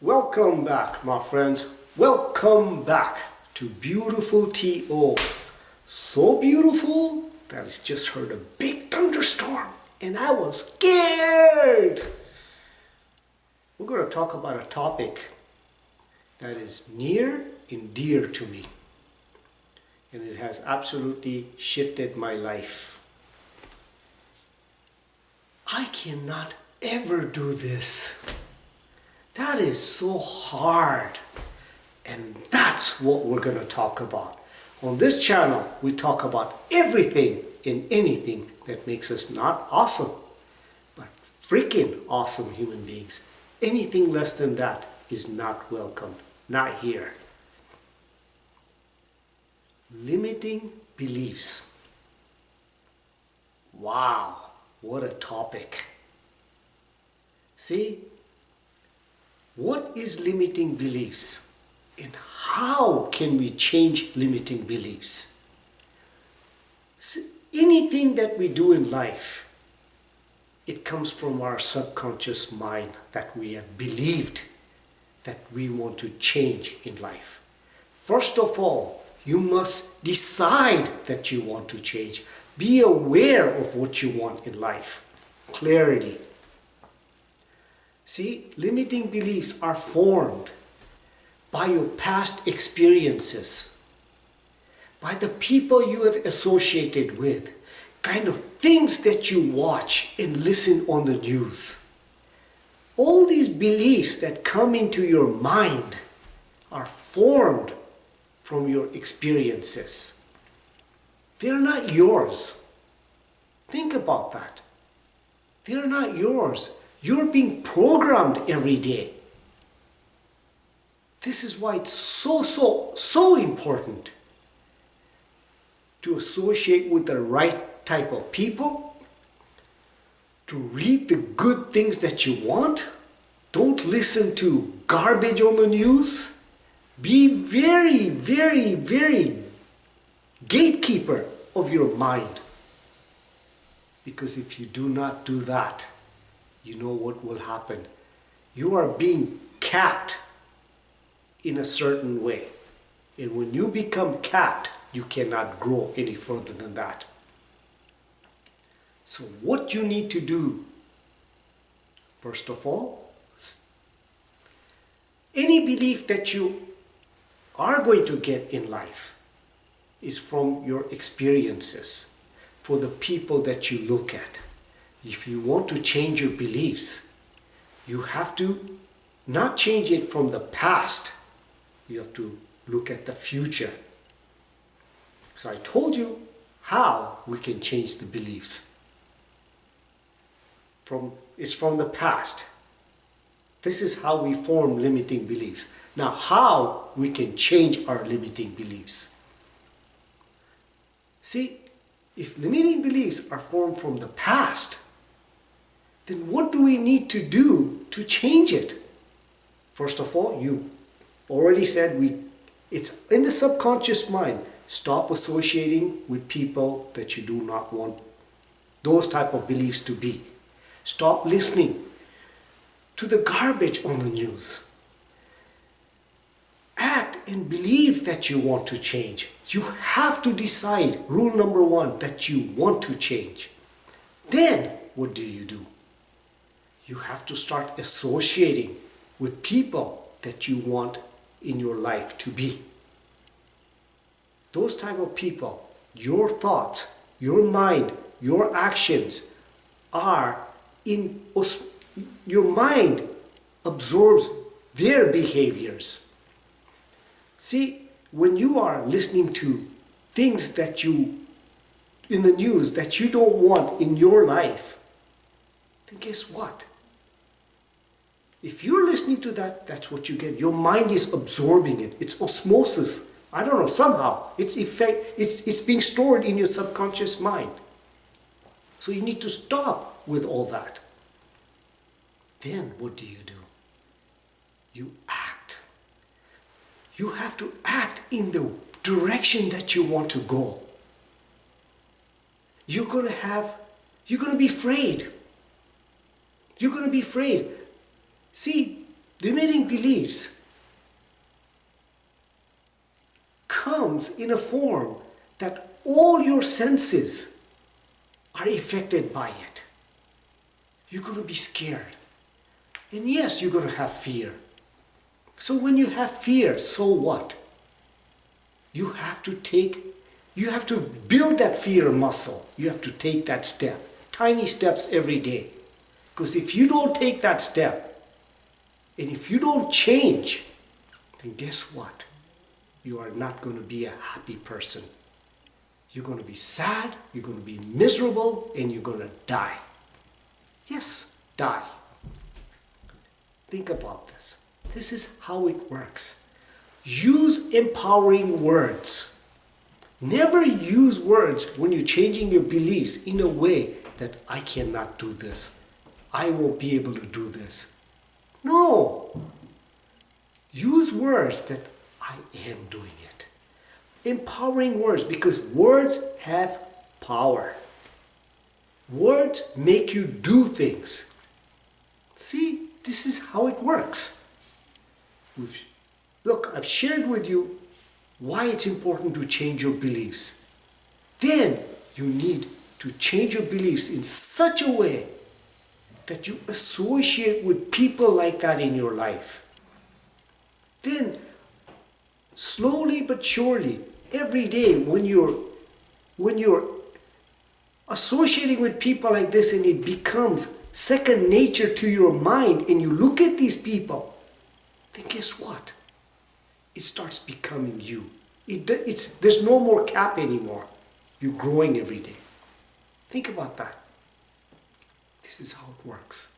Welcome back, my friends. Welcome back to beautiful TO. So beautiful that I just heard a big thunderstorm and I was scared. We're going to talk about a topic that is near and dear to me. And it has absolutely shifted my life. I cannot ever do this. That is so hard. And that's what we're going to talk about. On this channel, we talk about everything and anything that makes us not awesome, but freaking awesome human beings. Anything less than that is not welcome. Not here. Limiting beliefs. Wow, what a topic. See, what is limiting beliefs? And how can we change limiting beliefs? See, anything that we do in life, it comes from our subconscious mind that we have believed that we want to change in life. First of all, you must decide that you want to change. Be aware of what you want in life. Clarity. See, limiting beliefs are formed by your past experiences, by the people you have associated with, kind of things that you watch and listen on the news. All these beliefs that come into your mind are formed from your experiences. They're not yours. Think about that. They're not yours. You're being programmed every day. This is why it's so important to associate with the right type of people, to read the good things that you want. Don't listen to garbage on the news. Be very gatekeeper of your mind. Because if you do not do that, you know what will happen. You are being capped in a certain way. And when you become capped, you cannot grow any further than that. So what you need to do, first of all, any belief that you are going to get in life is from your experiences, for the people that you look at. If you want to change your beliefs, you have to not change it from the past. You have to look at the future. So I told you how we can change the beliefs. It's from the past. This is how we form limiting beliefs. Now, how we can change our limiting beliefs? See, if limiting beliefs are formed from the past, then what do we need to do to change it? First of all, you already said it's in the subconscious mind. Stop associating with people that you do not want those type of beliefs to be. Stop listening to the garbage on the news. Act and believe that you want to change. You have to decide, rule number one, that you want to change. Then, what do? You have to start associating with people that you want in your life to be. Those type of people, your thoughts, your mind, your actions are in your mind absorbs their behaviors. See, when you are listening to things that you in the news that you don't want in your life, then guess what? If you're listening to that, that's what you get. Your mind is absorbing it. It's osmosis. I don't know, somehow. It's being stored in your subconscious mind. So you need to stop with all that. Then what do? You act. You have to act in the direction that you want to go. You're going to be afraid. You're going to be afraid. See, Limiting beliefs comes in a form that all your senses are affected by it. You're going to be scared. And yes, you're going to have fear. So when you have fear, so what? You have to build that fear muscle. You have to take that step. Tiny steps every day. Because if you don't take that step, and if you don't change, then guess what? You are not going to be a happy person. You're going to be sad, you're going to be miserable, and you're going to die. Yes, die. Think about this. This is how it works. Use empowering words. Never use words when you're changing your beliefs in a way that I cannot do this. I won't be able to do this. No. Use words that I am doing it. Empowering words, because words have power. Words make you do things. See, this is how it works. Look, I've shared with you why it's important to change your beliefs. Then you need to change your beliefs in such a way that you associate with people like that in your life. Then, slowly but surely, every day when you're associating with people like this and it becomes second nature to your mind and you look at these people, then guess what? It starts becoming you. There's no more cap anymore. You're growing every day. Think about that. This is how it works.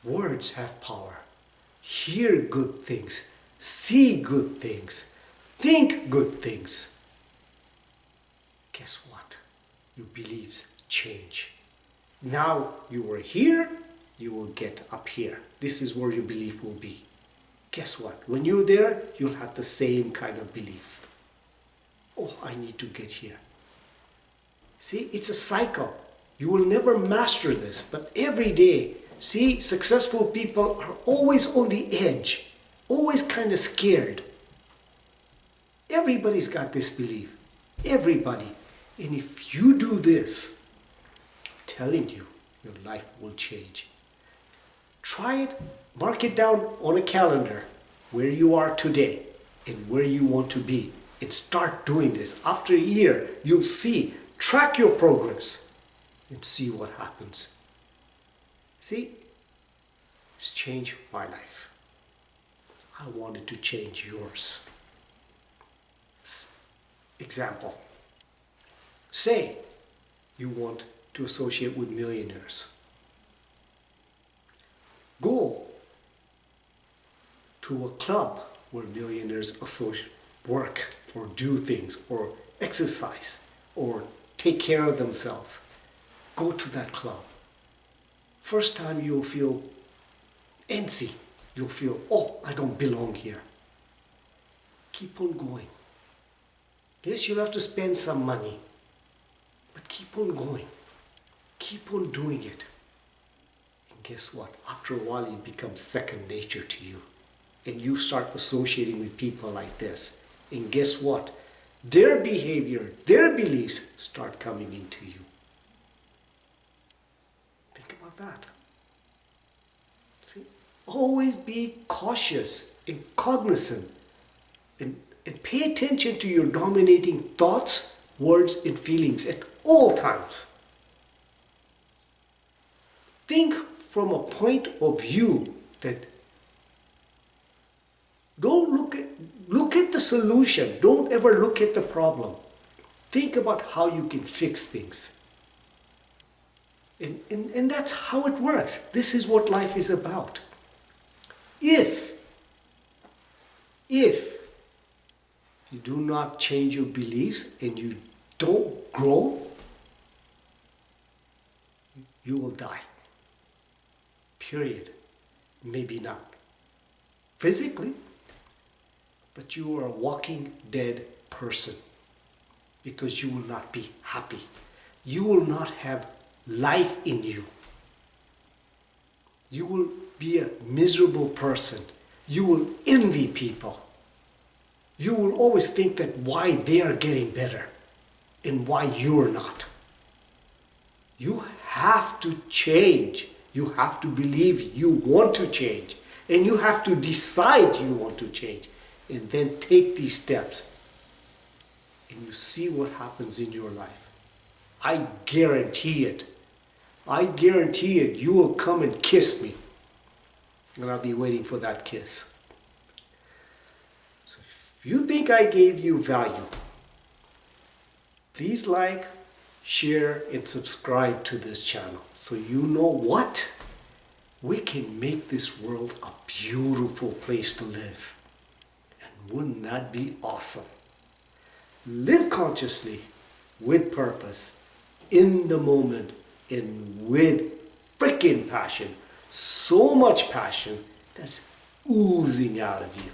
Words have power. Hear good things. See good things. Think good things. Guess what? Your beliefs change. Now you are here, you will get up here. This is where your belief will be. Guess what? When you're there, you'll have the same kind of belief. Oh, I need to get here. See, it's a cycle. You will never master this, but every day, see, successful people are always on the edge, always kind of scared. Everybody's got this belief. Everybody. And if you do this, I'm telling you, your life will change. Try it, mark it down on a calendar where you are today and where you want to be, and start doing this. After a year, you'll see, track your progress and see what happens. See, it's changed my life. I wanted to change yours. Example. Say you want to associate with millionaires. Go to a club where millionaires work or do things or exercise or take care of themselves. Go to that club. First time you'll feel antsy. You'll feel, oh, I don't belong here. Keep on going. Yes, you'll have to spend some money, but keep on going. Keep on doing it. And guess what? After a while, it becomes second nature to you. And you start associating with people like this. And guess what? Their behavior, their beliefs start coming into you. Think about that. See? Always be cautious and cognizant and pay attention to your dominating thoughts, words, and feelings at all times. Think from a point of view that don't look at the solution. Don't ever look at the problem. Think about how you can fix things. And that's how it works. This is what life is about. If you do not change your beliefs and you don't grow, you will die. Period. Maybe not physically, but you are a walking dead person because you will not be happy. You will not have life in you. You will be a miserable person. You will envy people. You will always think that why they are getting better and why you're not. You have to change. You have to believe you want to change. And you have to decide you want to change. And then take these steps. And you see what happens in your life. I guarantee it. I guarantee it. You will come and kiss me. And I'll be waiting for that kiss. So if you think I gave you value, please like, share, and subscribe to this channel. So you know what? We can make this world a beautiful place to live. And wouldn't that be awesome? Live consciously, with purpose, in the moment, and with freaking passion. So much passion that's oozing out of you.